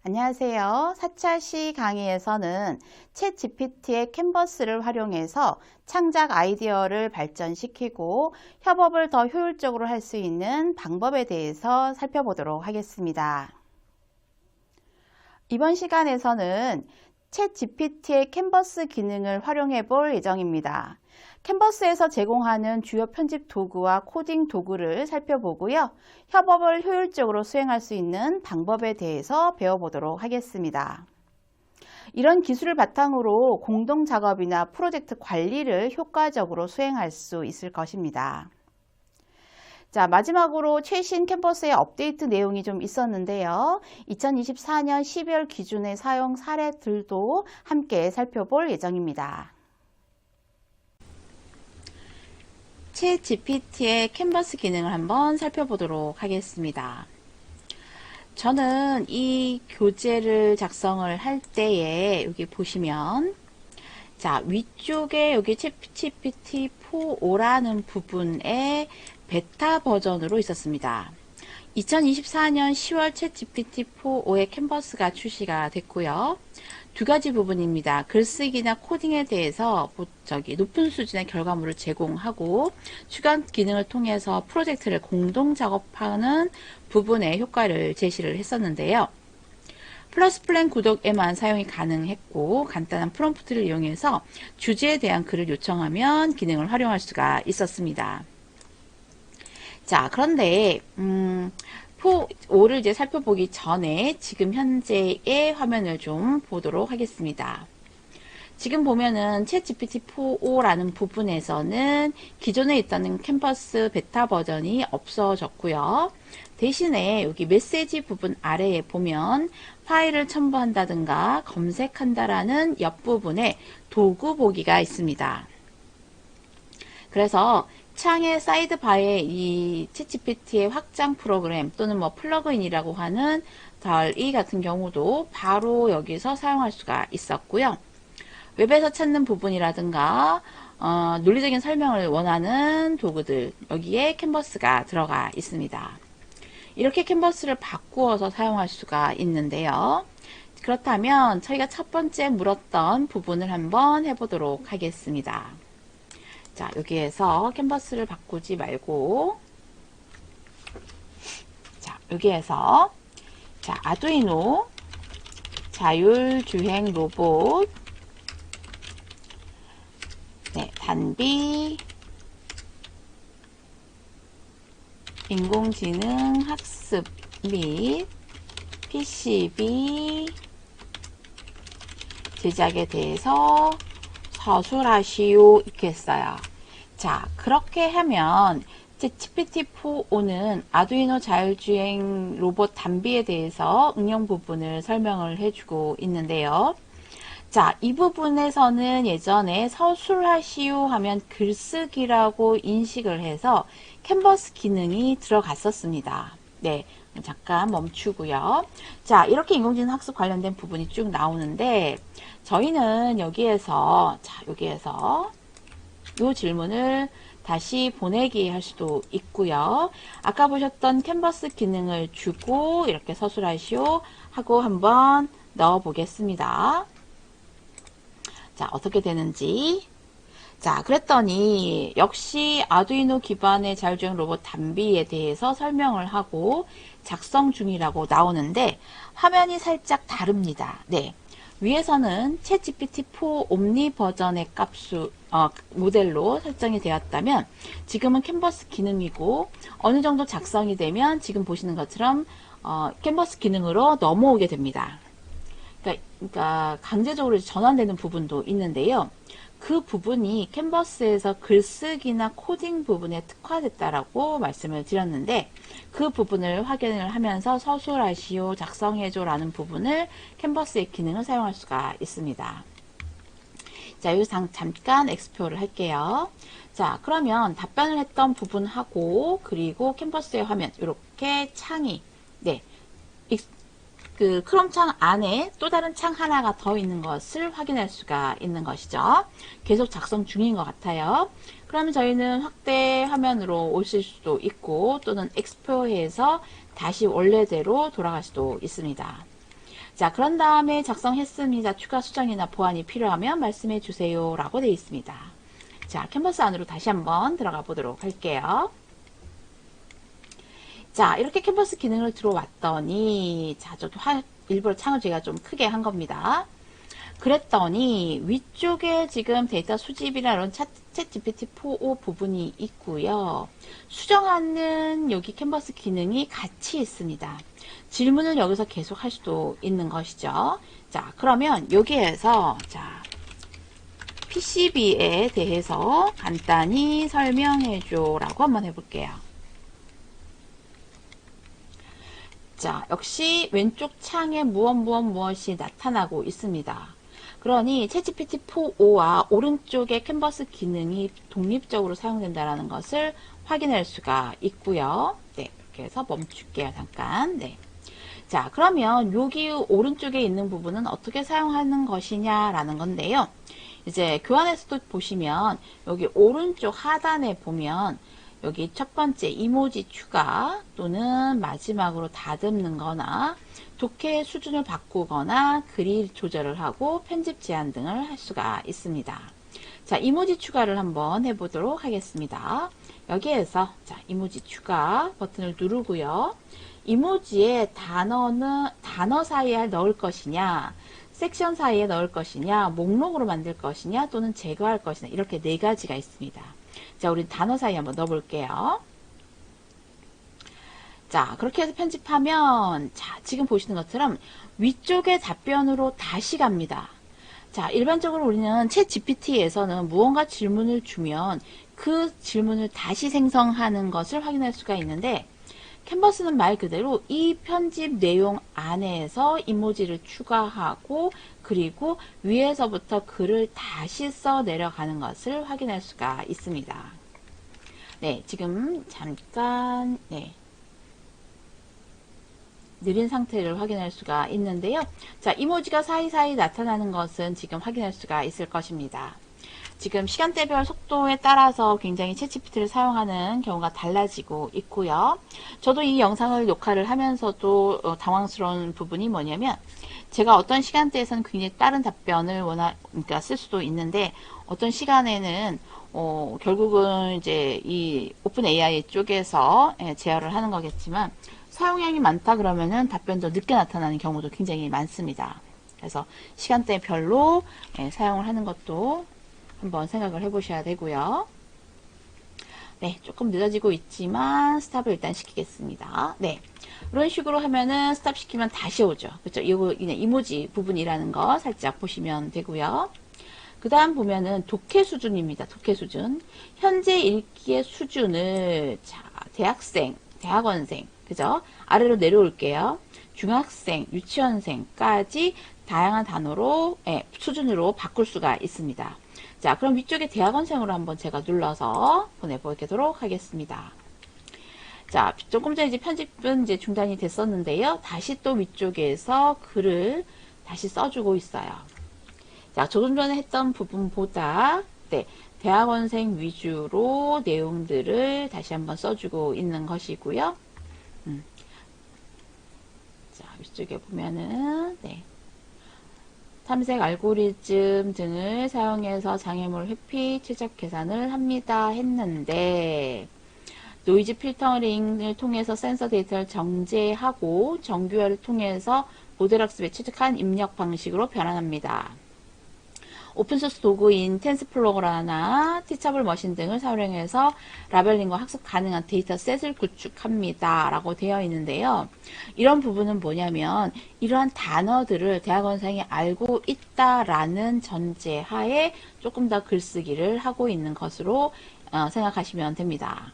안녕하세요. 4차 강의에서는 챗 GPT의 캔버스를 활용해서 창작 아이디어를 발전시키고 협업을 더 효율적으로 할 수 있는 방법에 대해서 살펴보도록 하겠습니다. 이번 시간에서는 챗 GPT의 캔버스 기능을 활용해 볼 예정입니다. 캔버스에서 제공하는 주요 편집 도구와 코딩 도구를 살펴보고요. 협업을 효율적으로 수행할 수 있는 방법에 대해서 배워보도록 하겠습니다. 이런 기술을 바탕으로 공동 작업이나 프로젝트 관리를 효과적으로 수행할 수 있을 것입니다. 자, 마지막으로 최신 캔버스의 업데이트 내용이 좀 있었는데요. 2024년 12월 기준의 사용 사례들도 함께 살펴볼 예정입니다. 챗 GPT의 캔버스 기능을 한번 살펴보도록 하겠습니다. 저는 이 교재를 작성을 할 때에 여기 보시면 자, 위쪽에 여기 챗 GPT 4.5라는 부분에 베타 버전으로 있었습니다. 2024년 10월 챗 GPT 4.5의 캔버스가 출시가 됐고요. 두 가지 부분입니다. 글쓰기나 코딩에 대해서 높은 수준의 결과물을 제공하고 주간 기능을 통해서 프로젝트를 공동 작업하는 부분의 효과를 제시를 했었는데요. 플러스 플랜 구독에만 사용이 가능했고 간단한 프롬프트를 이용해서 주제에 대한 글을 요청하면 기능을 활용할 수가 있었습니다. 자, 그런데 4.5를 이제 살펴보기 전에 지금 현재의 화면을 좀 보도록 하겠습니다. 지금 보면은 챗 GPT 4.5라는 부분에서는 기존에 있던 캔버스 베타 버전이 없어졌고요. 대신에 여기 메시지 부분 아래에 보면 파일을 첨부한다든가 검색한다라는 옆부분에 도구 보기가 있습니다. 그래서 창의 사이드바에 이 챗GPT의 확장 프로그램 또는 뭐 플러그인이라고 하는 DALL-E 같은 경우도 바로 여기서 사용할 수가 있었고요. 웹에서 찾는 부분이라든가 논리적인 설명을 원하는 도구들 여기에 캔버스가 들어가 있습니다. 이렇게 캔버스를 바꾸어서 사용할 수가 있는데요. 그렇다면 저희가 첫 번째 물었던 부분을 한번 해보도록 하겠습니다. 자, 여기에서 캔버스를 바꾸지 말고 자, 여기에서 자, 아두이노 자율주행 로봇 네, 단비 인공지능 학습 및 PCB 제작에 대해서 서술하시오 이렇게 했어요. 자, 그렇게 하면 GPT 4.5는 아두이노 자율주행 로봇 단비에 대해서 응용 부분을 설명을 해주고 있는데요. 자, 이 부분에서는 예전에 서술하시오 하면 글쓰기라고 인식을 해서 캔버스 기능이 들어갔었습니다. 네, 잠깐 멈추고요. 자, 이렇게 인공지능 학습 관련된 부분이 쭉 나오는데 저희는 여기에서 이 질문을 다시 보내기 할 수도 있고요. 아까 보셨던 캔버스 기능을 주고 이렇게 서술하시오 하고 한번 넣어 보겠습니다. 자, 어떻게 되는지. 자, 그랬더니 역시 아두이노 기반의 자율주행 로봇 단비에 대해서 설명을 하고 작성 중이라고 나오는데 화면이 살짝 다릅니다. 네. 위에서는 챗GPT 4 옴니 버전의 모델로 설정이 되었다면 지금은 캔버스 기능이고 어느 정도 작성이 되면 지금 보시는 것처럼 캔버스 기능으로 넘어오게 됩니다. 그러니까 강제적으로 전환되는 부분도 있는데요. 그 부분이 캔버스에서 글쓰기나 코딩 부분에 특화됐다라고 말씀을 드렸는데 그 부분을 확인을 하면서 서술하시오, 작성해줘 라는 부분을 캔버스의 기능을 사용할 수가 있습니다. 자, 여기서 잠깐 엑스표를 할게요. 자, 그러면 답변을 했던 부분하고 그리고 캔버스의 화면 이렇게 창이 그 크롬 창 안에 또 다른 창 하나가 더 있는 것을 확인할 수가 있는 것이죠. 계속 작성 중인 것 같아요. 그러면 저희는 확대 화면으로 오실 수도 있고 또는 엑스포해서 다시 원래대로 돌아갈 수도 있습니다. 자, 그런 다음에 작성했습니다. 추가 수정이나 보완이 필요하면 말씀해 주세요. 라고 되어 있습니다. 자, 캔버스 안으로 다시 한번 들어가 보도록 할게요. 자, 이렇게 캔버스 기능을 들어왔더니, 자, 저도 일부러 창을 제가 좀 크게 한 겁니다. 그랬더니 위쪽에 지금 데이터 수집이나 이런 챗 GPT-4o 부분이 있고요. 수정하는 여기 캔버스 기능이 같이 있습니다. 질문을 여기서 계속 할 수도 있는 것이죠. 자, 그러면 여기에서 자, PCB에 대해서 간단히 설명해줘 라고 한번 해볼게요. 자, 역시 왼쪽 창에 무엇이 나타나고 있습니다. 그러니 챗GPT-4o와 오른쪽의 캔버스 기능이 독립적으로 사용된다는 것을 확인할 수가 있고요. 네, 이렇게 해서 멈출게요. 잠깐. 네. 자, 그러면 여기 오른쪽에 있는 부분은 어떻게 사용하는 것이냐라는 건데요. 이제 교환에서도 보시면 여기 오른쪽 하단에 보면 여기 첫 번째 이모지 추가 또는 마지막으로 다듬는 거나 독해 수준을 바꾸거나 글일 조절을 하고 편집 제한 등을 할 수가 있습니다. 자, 이모지 추가를 한번 해보도록 하겠습니다. 여기에서 자, 이모지 추가 버튼을 누르고요. 이모지에 단어 사이에 넣을 것이냐, 섹션 사이에 넣을 것이냐, 목록으로 만들 것이냐, 또는 제거할 것이냐, 이렇게 네 가지가 있습니다. 자, 우리 단어 사이에 한번 넣어볼게요. 자, 그렇게 해서 편집하면, 자, 지금 보시는 것처럼 위쪽의 답변으로 다시 갑니다. 자, 일반적으로 우리는 챗 GPT에서는 무언가 질문을 주면 그 질문을 다시 생성하는 것을 확인할 수가 있는데, 캔버스는 말 그대로 이 편집 내용 안에서 이모지를 추가하고 그리고 위에서부터 글을 다시 써 내려가는 것을 확인할 수가 있습니다. 네, 지금 잠깐 느린 상태를 확인할 수가 있는데요. 자, 이모지가 사이사이 나타나는 것은 지금 확인할 수가 있을 것입니다. 지금 시간대별 속도에 따라서 굉장히 챗GPT를 사용하는 경우가 달라지고 있고요. 저도 이 영상을 녹화를 하면서도 당황스러운 부분이 뭐냐면 제가 어떤 시간대에서는 굉장히 빠른 답변을 그러니까 쓸 수도 있는데 어떤 시간에는 결국은 이제 이 오픈 AI 쪽에서 제어를 하는 거겠지만 사용량이 많다 그러면은 답변도 늦게 나타나는 경우도 굉장히 많습니다. 그래서 시간대별로 사용을 하는 것도 한번 생각을 해보셔야 되고요. 네, 조금 늦어지고 있지만 스탑을 일단 시키겠습니다. 네, 이런 식으로 하면은 스탑 시키면 다시 오죠. 그렇죠? 이거 그냥 이모지 부분이라는 거 살짝 보시면 되고요. 그 다음 보면은 독해 수준입니다. 독해 수준. 현재 읽기의 수준을 자, 대학생, 대학원생, 그죠? 아래로 내려올게요. 중학생, 유치원생까지 다양한 단어로 수준으로 바꿀 수가 있습니다. 자, 그럼 위쪽에 대학원생으로 한번 제가 눌러서 보내보도록 하겠습니다. 자, 조금 전에 이제 편집은 이제 중단이 됐었는데요. 다시 또 위쪽에서 글을 다시 써주고 있어요. 자, 조금 전에 했던 부분보다 대학원생 위주로 내용들을 다시 한번 써주고 있는 것이고요. 자, 위쪽에 보면은 탐색 알고리즘 등을 사용해서 장애물 회피 최적 계산을 합니다 했는데 노이즈 필터링을 통해서 센서 데이터를 정제하고 정규화를 통해서 모델 학습에 최적한 입력 방식으로 변환합니다. 오픈소스 도구인 텐스플로러나 티처블 머신 등을 사용해서 라벨링과 학습 가능한 데이터셋을 구축합니다. 라고 되어 있는데요. 이런 부분은 뭐냐면 이러한 단어들을 대학원생이 알고 있다라는 전제하에 조금 더 글쓰기를 하고 있는 것으로 생각하시면 됩니다.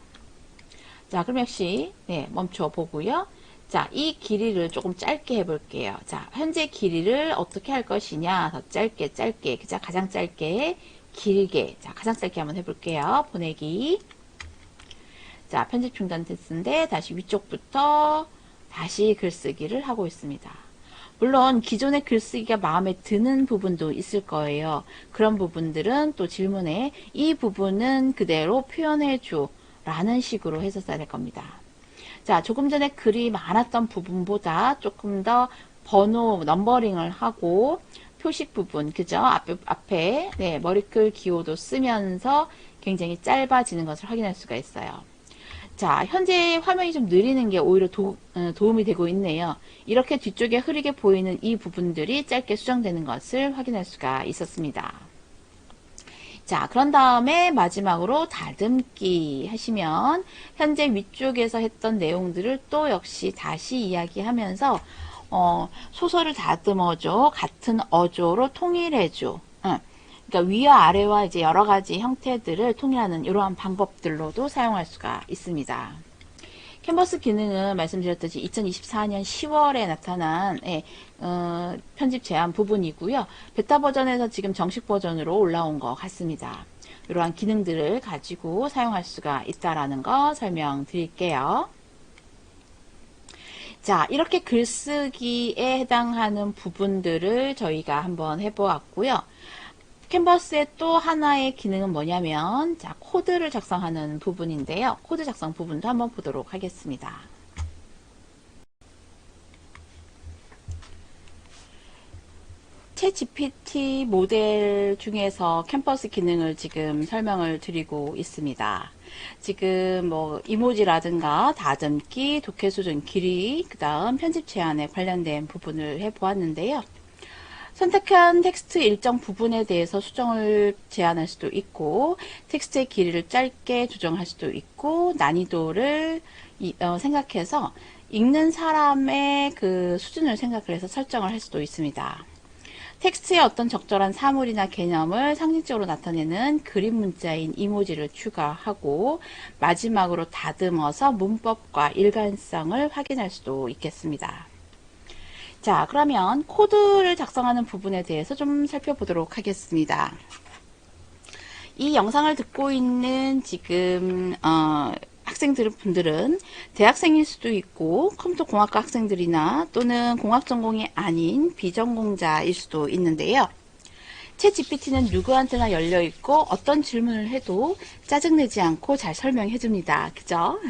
자, 그럼 역시 멈춰 보고요. 자, 이 길이를 조금 짧게 해볼게요. 자, 현재 길이를 어떻게 할 것이냐. 더 짧게, 그죠? 가장 짧게, 길게. 자, 가장 짧게 한번 해볼게요. 보내기. 자, 편집 중단 됐는데, 다시 위쪽부터 다시 글쓰기를 하고 있습니다. 물론, 기존의 글쓰기가 마음에 드는 부분도 있을 거예요. 그런 부분들은 또 질문에 이 부분은 그대로 표현해줘. 라는 식으로 해서 써야 될 겁니다. 자, 조금 전에 글이 많았던 부분보다 조금 더 번호 넘버링을 하고 표식 부분, 그죠? 앞에 네, 머리글 기호도 쓰면서 굉장히 짧아지는 것을 확인할 수가 있어요. 자, 현재 화면이 좀 느리는 게 오히려 도움이 되고 있네요. 이렇게 뒤쪽에 흐리게 보이는 이 부분들이 짧게 수정되는 것을 확인할 수가 있었습니다. 자, 그런 다음에 마지막으로 다듬기 하시면 현재 위쪽에서 했던 내용들을 또 역시 다시 이야기하면서 소설을 다듬어줘, 같은 어조로 통일해줘. 그러니까 위와 아래와 이제 여러 가지 형태들을 통일하는 이러한 방법들로도 사용할 수가 있습니다. 캔버스 기능은 말씀드렸듯이 2024년 10월에 나타난 편집 제한 부분이고요. 베타 버전에서 지금 정식 버전으로 올라온 것 같습니다. 이러한 기능들을 가지고 사용할 수가 있다라는 거 설명드릴게요. 자, 이렇게 글쓰기에 해당하는 부분들을 저희가 한번 해보았고요. 캔버스의 또 하나의 기능은 뭐냐면, 자, 코드를 작성하는 부분인데요. 코드 작성 부분도 한번 보도록 하겠습니다. 챗GPT 모델 중에서 캔버스 기능을 지금 설명을 드리고 있습니다. 지금 뭐 이모지라든가 다듬기, 독해 수준 길이, 그 다음 편집 제한에 관련된 부분을 해보았는데요. 선택한 텍스트 일정 부분에 대해서 수정을 제한할 수도 있고, 텍스트의 길이를 짧게 조정할 수도 있고, 난이도를 생각해서 읽는 사람의 그 수준을 생각을 해서 설정을 할 수도 있습니다. 텍스트에 어떤 적절한 사물이나 개념을 상징적으로 나타내는 그림 문자인 이모지를 추가하고, 마지막으로 다듬어서 문법과 일관성을 확인할 수도 있겠습니다. 자, 그러면 코드를 작성하는 부분에 대해서 좀 살펴보도록 하겠습니다. 이 영상을 듣고 있는 지금 학생분들은 대학생일 수도 있고 컴퓨터 공학과 학생들이나 또는 공학 전공이 아닌 비전공자일 수도 있는데요. 챗 GPT는 누구한테나 열려 있고 어떤 질문을 해도 짜증내지 않고 잘 설명해 줍니다. 그죠?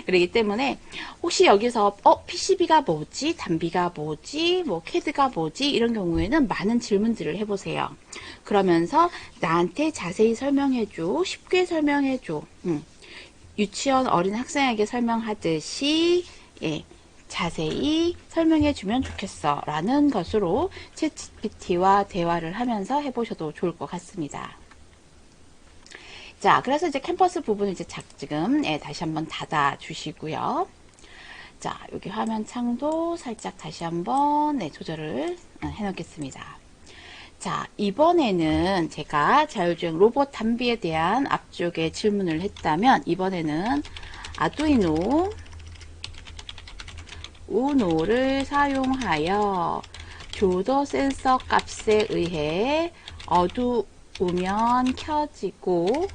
그렇기 때문에 혹시 여기서 PCB가 뭐지? 단비가 뭐지? 뭐 CAD가 뭐지? 이런 경우에는 많은 질문들을 해보세요. 그러면서 나한테 자세히 설명해 줘. 쉽게 설명해 줘. 유치원 어린 학생에게 설명하듯이 자세히 설명해 주면 좋겠어 라는 것으로 챗GPT와 대화를 하면서 해보셔도 좋을 것 같습니다. 자, 그래서 이제 캔버스 부분을 이제 지금 다시 한번 닫아 주시고요. 자, 여기 화면 창도 살짝 다시 한번 조절을 해 놓겠습니다. 자, 이번에는 제가 자율주행 로봇 단비에 대한 앞쪽에 질문을 했다면, 이번에는 아두이노 우노를 사용하여 조도 센서 값에 의해 어두우면 켜지고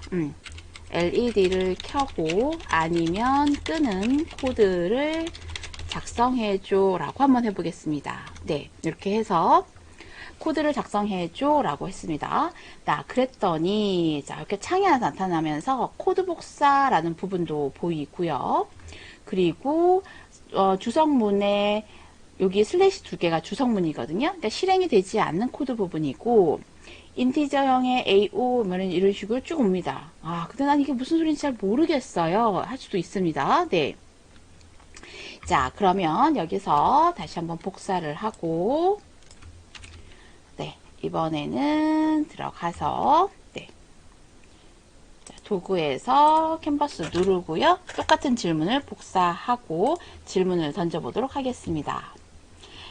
LED를 켜고 아니면 끄는 코드를 작성해줘 라고 한번 해보겠습니다. 네, 이렇게 해서 코드를 작성해줘 라고 했습니다. 자, 그랬더니 자, 이렇게 창이 하나 나타나면서 코드 복사라는 부분도 보이고요. 그리고 주성문에 여기 슬래시 두 개가 주성문이거든요. 그러니까 실행이 되지 않는 코드 부분이고, 인티저형의 AO 이런 식으로 쭉 옵니다. 아, 근데 난 이게 무슨 소리인지 잘 모르겠어요. 할 수도 있습니다. 네. 자, 그러면 여기서 다시 한번 복사를 하고, 네, 이번에는 들어가서 도구에서 캔버스 누르고요. 똑같은 질문을 복사하고 질문을 던져보도록 하겠습니다.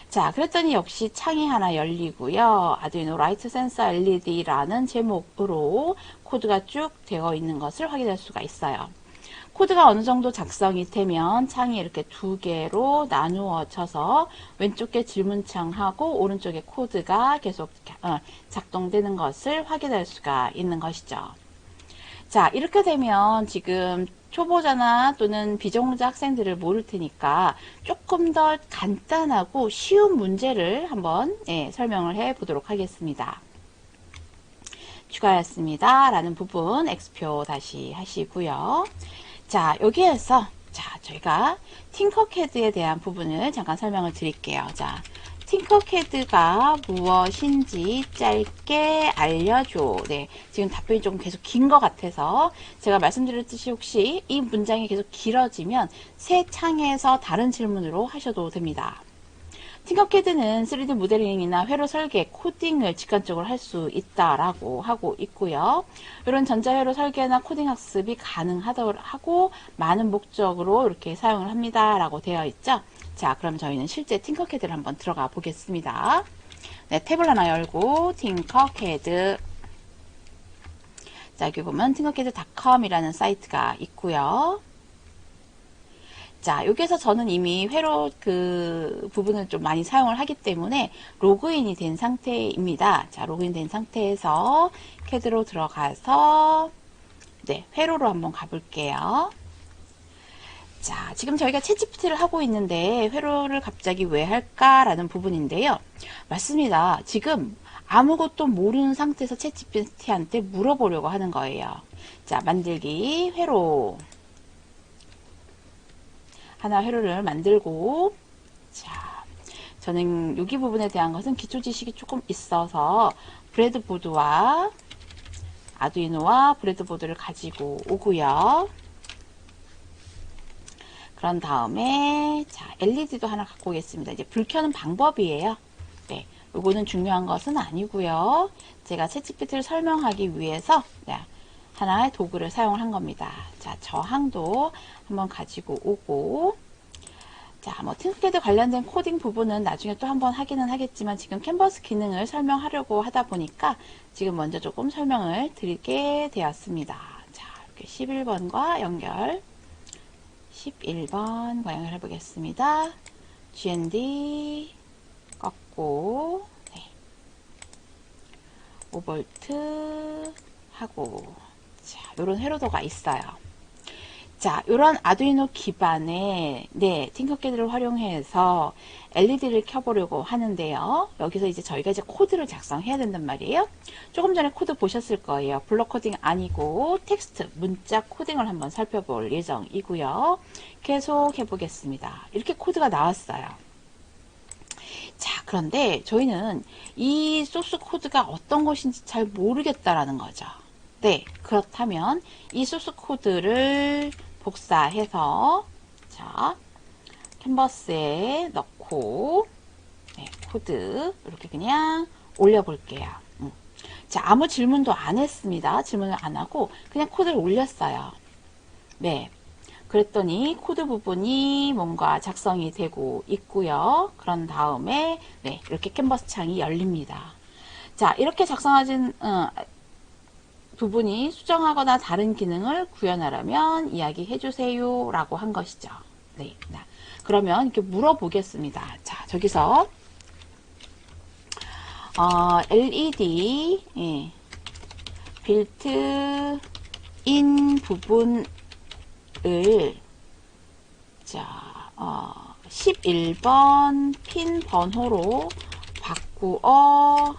자, 그랬더니 역시 창이 하나 열리고요. 아두이노 라이트 센서 LED라는 제목으로 코드가 쭉 되어 있는 것을 확인할 수가 있어요. 코드가 어느 정도 작성이 되면 창이 이렇게 두 개로 나누어져서 왼쪽에 질문창하고 오른쪽에 코드가 계속 작동되는 것을 확인할 수가 있는 것이죠. 자, 이렇게 되면 지금 초보자나 또는 비전공자 학생들을 모를 테니까 조금 더 간단하고 쉬운 문제를 한번 설명을 해 보도록 하겠습니다. 추가했습니다 라는 부분 X표 다시 하시고요. 자, 여기에서 자, 저희가 팅커캐드에 대한 부분을 잠깐 설명을 드릴게요. 자, 팅커캐드가 무엇인지 짧게 알려줘. 네, 지금 답변이 조금 계속 긴 것 같아서 제가 말씀드렸듯이 혹시 이 문장이 계속 길어지면 새 창에서 다른 질문으로 하셔도 됩니다. 팅커캐드는 3D 모델링이나 회로 설계, 코딩을 직관적으로 할 수 있다라고 하고 있고요. 이런 전자회로 설계나 코딩 학습이 가능하고 많은 목적으로 이렇게 사용을 합니다라고 되어 있죠. 자, 그럼 저희는 실제 팅커캐드를 한번 들어가 보겠습니다. 네, 탭을 하나 열고 팅커캐드. 자, 여기 보면 tinkercad.com이라는 사이트가 있고요. 자, 여기에서 저는 이미 회로 그 부분을 좀 많이 사용을 하기 때문에 로그인이 된 상태입니다. 자, 로그인 된 상태에서 캐드로 들어가서 네, 회로로 한번 가볼게요. 자, 지금 저희가 챗GPT를 하고 있는데 회로를 갑자기 왜 할까라는 부분인데요. 맞습니다. 지금 아무것도 모르는 상태에서 챗GPT한테 물어보려고 하는 거예요. 자, 만들기 회로. 하나 회로를 만들고, 자, 저는 여기 부분에 대한 것은 기초 지식이 조금 있어서 브레드보드와 아두이노와 브레드보드를 가지고 오고요. 그런 다음에 자, LED도 하나 갖고 오겠습니다. 이제 불 켜는 방법이에요. 네, 요거는 중요한 것은 아니고요. 제가 챗GPT를 설명하기 위해서 네, 하나의 도구를 사용을 한 겁니다. 자, 저항도 한번 가지고 오고, 자, 뭐 팅커캐드 관련된 코딩 부분은 나중에 또 한번 하기는 하겠지만 지금 캔버스 기능을 설명하려고 하다 보니까 지금 먼저 조금 설명을 드리게 되었습니다. 자, 이렇게 11번과 연결, 11번과 연결해 보겠습니다. GND 꺾고, 네. 5V 하고, 자, 요런 회로도가 있어요. 자, 요런 아두이노 기반의 네, 팅커캐드를 활용해서 LED를 켜보려고 하는데요. 여기서 이제 저희가 이제 코드를 작성해야 된단 말이에요. 조금 전에 코드 보셨을 거예요. 블록 코딩 아니고 텍스트, 문자 코딩을 한번 살펴볼 예정이고요. 계속 해보겠습니다. 이렇게 코드가 나왔어요. 자, 그런데 저희는 이 소스 코드가 어떤 것인지 잘 모르겠다라는 거죠. 네, 그렇다면 이 소스 코드를 복사해서 자, 캔버스에 넣고 네, 코드 이렇게 그냥 올려볼게요. 자, 아무 질문도 안 했습니다. 질문을 안 하고 그냥 코드를 올렸어요. 네, 그랬더니 코드 부분이 뭔가 작성이 되고 있고요. 그런 다음에 네, 이렇게 캔버스 창이 열립니다. 자, 이렇게 작성하진 부분이 수정하거나 다른 기능을 구현하려면 이야기해 주세요 라고 한 것이죠. 네, 그러면 이렇게 물어보겠습니다. 자, 저기서 LED 예, 빌트 인 부분을 자 11번 핀 번호로 바꾸어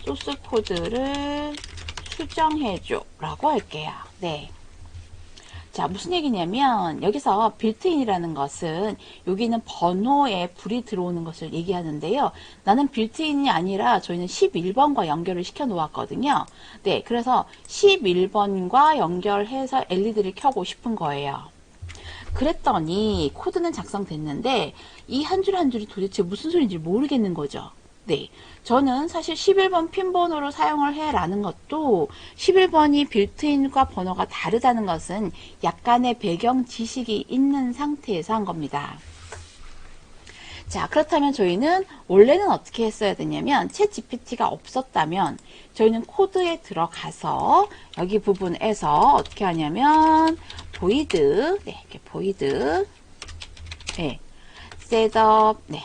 소스 코드를 수정해줘 라고 할게요. 네. 자, 무슨 얘기냐면 여기서 빌트인이라는 것은 여기는 번호에 불이 들어오는 것을 얘기하는데요. 나는 빌트인이 아니라 저희는 11번과 연결을 시켜 놓았거든요. 네, 그래서 11번과 연결해서 LED를 켜고 싶은 거예요. 그랬더니 코드는 작성됐는데 이 한 줄 한 줄이 도대체 무슨 소리인지 모르겠는 거죠. 네, 저는 사실 11번 핀 번호로 사용을 해 라는 것도 11번이 빌트인과 번호가 다르다는 것은 약간의 배경 지식이 있는 상태에서 한 겁니다. 자, 그렇다면 저희는 원래는 어떻게 했어야 되냐면 챗 GPT가 없었다면 저희는 코드에 들어가서 여기 부분에서 어떻게 하냐면 void 네, 이렇게 void 네, 셋업 네,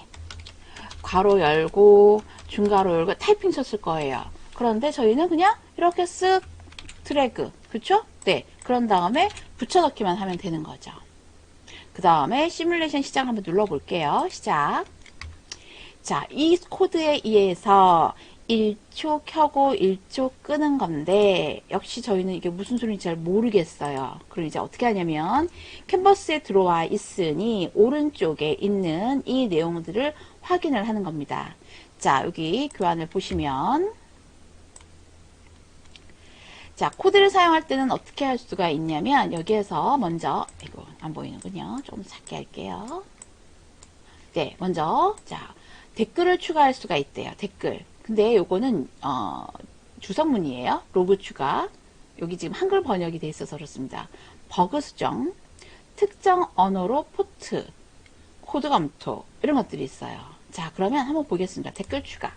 괄호 열고 중괄호 열고 타이핑 쳤을 거예요. 그런데 저희는 그냥 이렇게 쓱 드래그 그쵸? 네, 그런 다음에 붙여넣기만 하면 되는 거죠. 그 다음에 시뮬레이션 시작 한번 눌러 볼게요. 시작. 자, 이 코드에 의해서 1초 켜고 1초 끄는 건데 역시 저희는 이게 무슨 소리인지 잘 모르겠어요. 그럼 이제 어떻게 하냐면 캔버스에 들어와 있으니 오른쪽에 있는 이 내용들을 확인을 하는 겁니다. 자, 여기 교환을 보시면 자, 코드를 사용할 때는 어떻게 할 수가 있냐면 여기에서 먼저 이거 안 보이는군요. 조금 작게 할게요. 네, 먼저 자, 댓글을 추가할 수가 있대요. 댓글. 근데 요거는 주석문이에요. 로그 추가. 여기 지금 한글 번역이 돼 있어서 그렇습니다. 버그 수정, 특정 언어로 포트, 코드 검토 이런 것들이 있어요. 자, 그러면 한번 보겠습니다. 댓글 추가.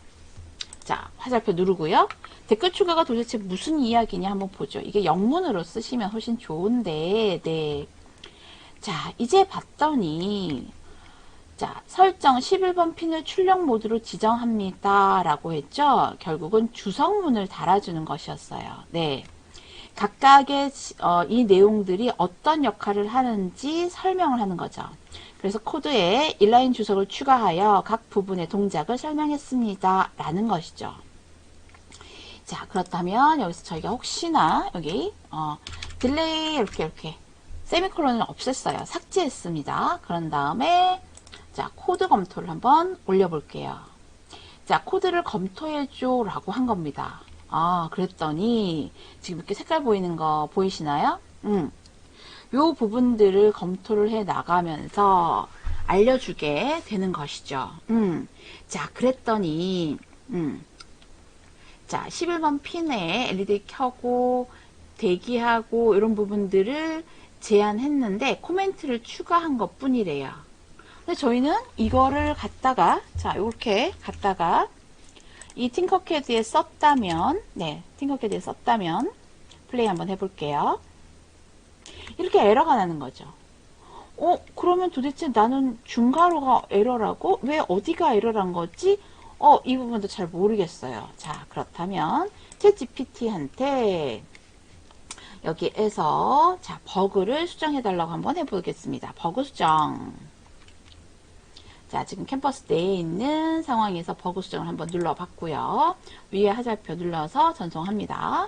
자, 화살표 누르고요. 댓글 추가가 도대체 무슨 이야기냐 한번 보죠. 이게 영문으로 쓰시면 훨씬 좋은데, 네. 자, 이제 봤더니, 자, 설정 11번 핀을 출력 모드로 지정합니다. 라고 했죠. 결국은 주석문을 달아주는 것이었어요. 네. 각각의 이 내용들이 어떤 역할을 하는지 설명을 하는 거죠. 그래서 코드에 인라인 주석을 추가하여 각 부분의 동작을 설명했습니다. 라는 것이죠. 자, 그렇다면 여기서 저희가 혹시나 여기 딜레이 이렇게 세미콜론을 없앴어요. 삭제했습니다. 그런 다음에 자, 코드 검토를 한번 올려볼게요. 자, 코드를 검토해줘 라고 한 겁니다. 아, 그랬더니 지금 이렇게 색깔 보이는 거 보이시나요? 요 부분들을 검토를 해 나가면서 알려주게 되는 것이죠. 자, 그랬더니 자, 11번 핀에 LED 켜고 대기하고 이런 부분들을 제안했는데 코멘트를 추가한 것 뿐이래요. 근데 저희는 이거를 갖다가 자, 이렇게 갖다가 이 팅커캐드에 썼다면 네, 팅커캐드에 썼다면 플레이 한번 해볼게요. 이렇게 에러가 나는 거죠. 그러면 도대체 나는 중괄호가 에러라고? 왜 어디가 에러란 거지? 이 부분도 잘 모르겠어요. 자, 그렇다면 챗GPT한테 여기에서 자, 버그를 수정해 달라고 한번 해보겠습니다. 버그 수정. 자, 지금 캠퍼스 내에 있는 상황에서 버그 수정을 한번 눌러봤고요. 위에 화살표 눌러서 전송합니다.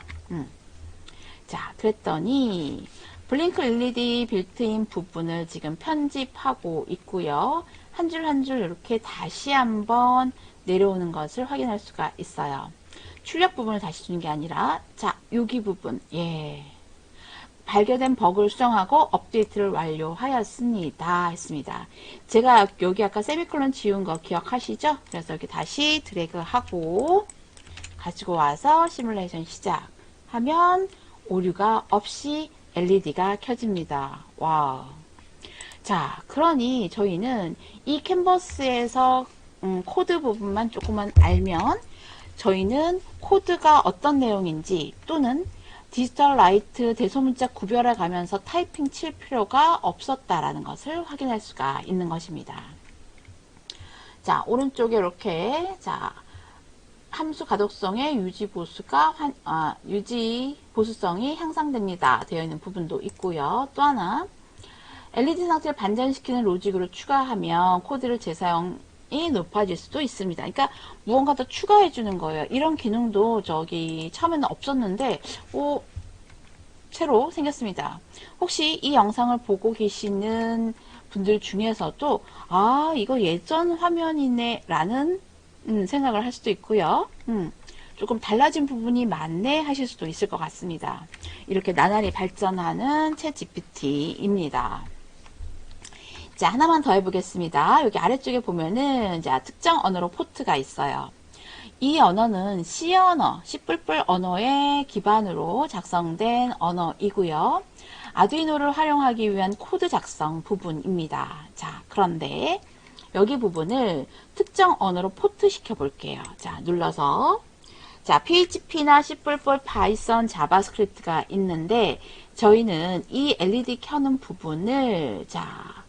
자, 그랬더니 블링크 LED 빌트인 부분을 지금 편집하고 있고요. 한 줄 한 줄 이렇게 다시 한번 내려오는 것을 확인할 수가 있어요. 출력 부분을 다시 주는 게 아니라 자, 여기 부분 예, 발견된 버그를 수정하고 업데이트를 완료하였습니다. 했습니다. 제가 여기 아까 세미콜론 지운 거 기억하시죠? 그래서 이렇게 다시 드래그하고 가지고 와서 시뮬레이션 시작하면 오류가 없이 LED가 켜집니다. 와우. 자, 그러니 저희는 이 캔버스에서 코드 부분만 조금만 알면 저희는 코드가 어떤 내용인지 또는 디지털 라이트 대소문자 구별해 가면서 타이핑 칠 필요가 없었다라는 것을 확인할 수가 있는 것입니다. 자, 오른쪽에 이렇게 자, 함수 가독성의 유지 보수성이 향상됩니다. 되어 있는 부분도 있고요. 또 하나 LED 상태를 반전시키는 로직으로 추가하면 코드를 재사용이 높아질 수도 있습니다. 그러니까 무언가 더 추가해 주는 거예요. 이런 기능도 저기 처음에는 없었는데 새로 생겼습니다. 혹시 이 영상을 보고 계시는 분들 중에서도 이거 예전 화면이네 라는 생각을 할 수도 있고요. 조금 달라진 부분이 많네 하실 수도 있을 것 같습니다. 이렇게 나날이 발전하는 챗 GPT입니다. 자, 하나만 더 해보겠습니다. 여기 아래쪽에 보면은 자, 특정 언어로 포트가 있어요. 이 언어는 C 언어, C++ 언어의 기반으로 작성된 언어이고요. 아두이노를 활용하기 위한 코드 작성 부분입니다. 자, 그런데 여기 부분을 특정 언어로 포트 시켜 볼게요. 자, 눌러서 자, PHP나 C++, 파이썬, 자바스크립트가 있는데 저희는 이 LED 켜는 부분을 자,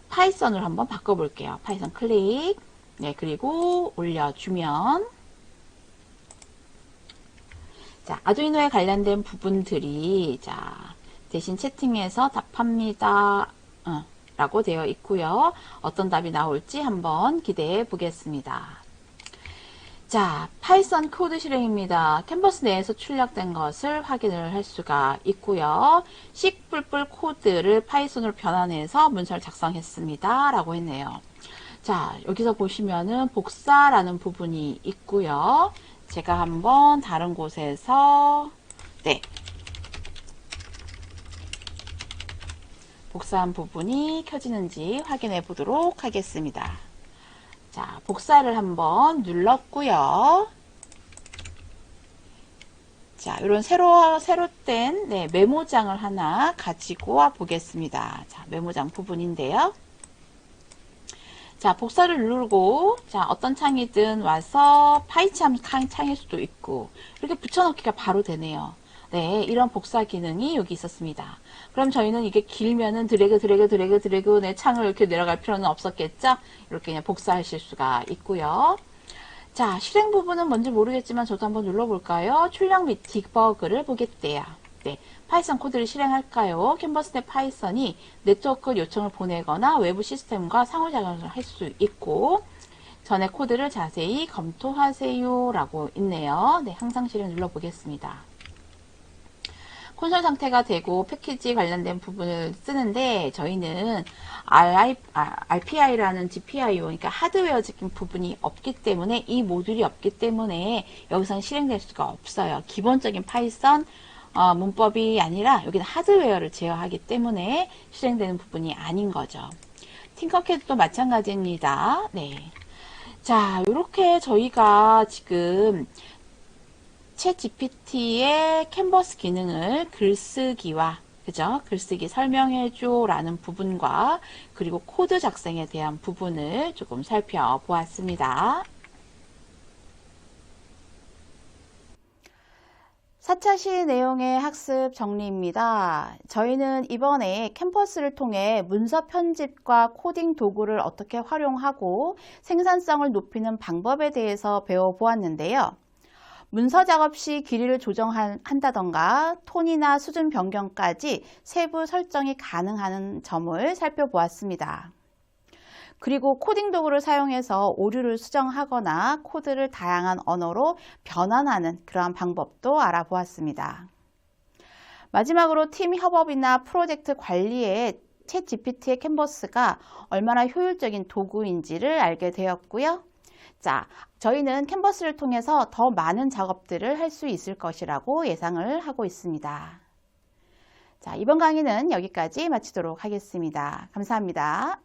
파이썬으로 한번 바꿔볼게요. 파이썬 클릭. 네, 그리고 올려주면 자, 아두이노에 관련된 부분들이 자, 대신 채팅에서 답합니다. 라고 되어 있고요. 어떤 답이 나올지 한번 기대해 보겠습니다. 자, 파이썬 코드 실행입니다. 캔버스 내에서 출력된 것을 확인을 할 수가 있고요. C++ 코드를 파이썬으로 변환해서 문서를 작성했습니다. 라고 했네요. 자, 여기서 보시면은 복사라는 부분이 있고요. 제가 한번 다른 곳에서 네, 복사한 부분이 켜지는지 확인해 보도록 하겠습니다. 자, 복사를 한번 눌렀고요. 자, 이런 새로 뗀 메모장을 하나 가지고 와 보겠습니다. 자, 메모장 부분인데요. 자, 복사를 누르고, 자, 어떤 창이든 와서 파이참 창일 수도 있고, 이렇게 붙여넣기가 바로 되네요. 네, 이런 복사 기능이 여기 있었습니다. 그럼 저희는 이게 길면은 드래그 내 창을 이렇게 내려갈 필요는 없었겠죠? 이렇게 그냥 복사하실 수가 있고요. 자, 실행 부분은 뭔지 모르겠지만 저도 한번 눌러볼까요? 출력 및 디버그를 보겠대요. 네, 파이썬 코드를 실행할까요? 캔버스 내 파이썬이 네트워크 요청을 보내거나 외부 시스템과 상호작용을 할 수 있고 전에 코드를 자세히 검토하세요 라고 있네요. 네, 항상 실행 눌러보겠습니다. 콘솔 상태가 되고 패키지 관련된 부분을 쓰는데 저희는 RPI라는 GPIO, 그러니까 하드웨어적인 부분이 없기 때문에 이 모듈이 없기 때문에 여기서는 실행될 수가 없어요. 기본적인 파이썬 문법이 아니라 여기는 하드웨어를 제어하기 때문에 실행되는 부분이 아닌 거죠. 팅커캐드도 마찬가지입니다. 네. 자, 이렇게 저희가 지금 챗 GPT의 캔버스 기능을 글쓰기와 그죠? 글쓰기 설명해줘 라는 부분과 그리고 코드 작성에 대한 부분을 조금 살펴보았습니다. 4차 시 내용의 학습 정리입니다. 저희는 이번에 캔버스를 통해 문서 편집과 코딩 도구를 어떻게 활용하고 생산성을 높이는 방법에 대해서 배워보았는데요. 문서 작업 시 길이를 조정한다던가 톤이나 수준 변경까지 세부 설정이 가능한 점을 살펴보았습니다. 그리고 코딩 도구를 사용해서 오류를 수정하거나 코드를 다양한 언어로 변환하는 그러한 방법도 알아보았습니다. 마지막으로 팀 협업이나 프로젝트 관리에 챗 GPT의 캔버스가 얼마나 효율적인 도구인지를 알게 되었고요. 자, 저희는 캔버스를 통해서 더 많은 작업들을 할 수 있을 것이라고 예상을 하고 있습니다. 자, 이번 강의는 여기까지 마치도록 하겠습니다. 감사합니다.